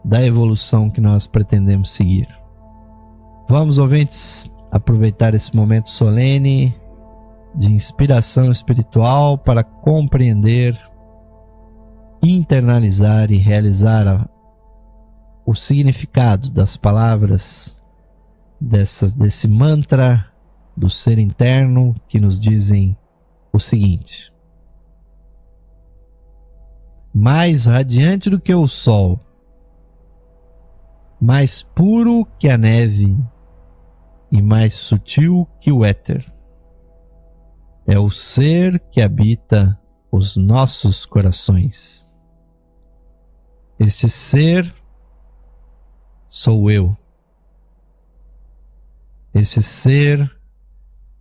da evolução que nós pretendemos seguir. Vamos, ouvintes, aproveitar esse momento solene de inspiração espiritual para compreender, internalizar e realizar o significado das palavras desse mantra do ser interno, que nos dizem o seguinte: mais radiante do que o sol, mais puro que a neve e mais sutil que o éter, é o ser que habita os nossos corações. Este ser sou eu. Esse ser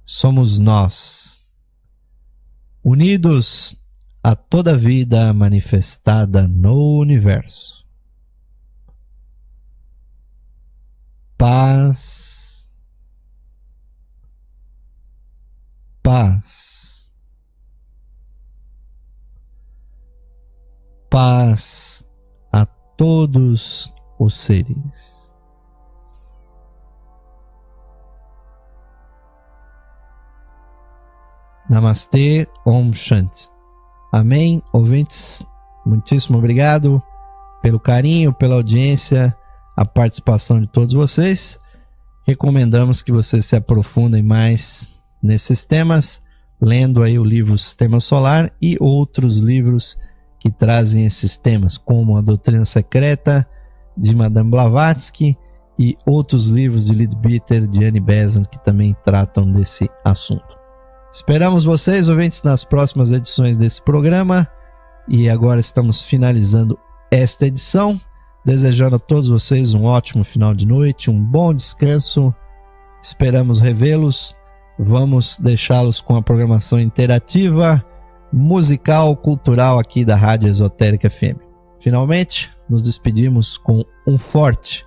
somos nós, unidos a toda a vida manifestada no universo. Paz, paz, paz a todos os seres. Namastê, Om Shanti. Amém, ouvintes, muitíssimo obrigado pelo carinho, pela audiência, a participação de todos vocês. Recomendamos que vocês se aprofundem mais nesses temas, lendo aí o livro Sistema Solar e outros livros que trazem esses temas, como A Doutrina Secreta, de Madame Blavatsky, e outros livros de Leadbeater, de Annie Besant, que também tratam desse assunto. Esperamos vocês, ouvintes, nas próximas edições desse programa. E agora estamos finalizando esta edição, desejando a todos vocês um ótimo final de noite, um bom descanso. Esperamos revê-los. Vamos deixá-los com a programação interativa, musical, cultural aqui da Rádio Esotérica FM. Finalmente, nos despedimos com um forte,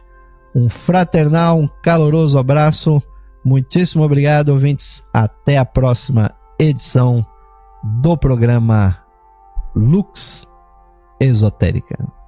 um fraternal, um caloroso abraço. Muitíssimo obrigado, ouvintes. Até a próxima edição do programa Lux Esotérica.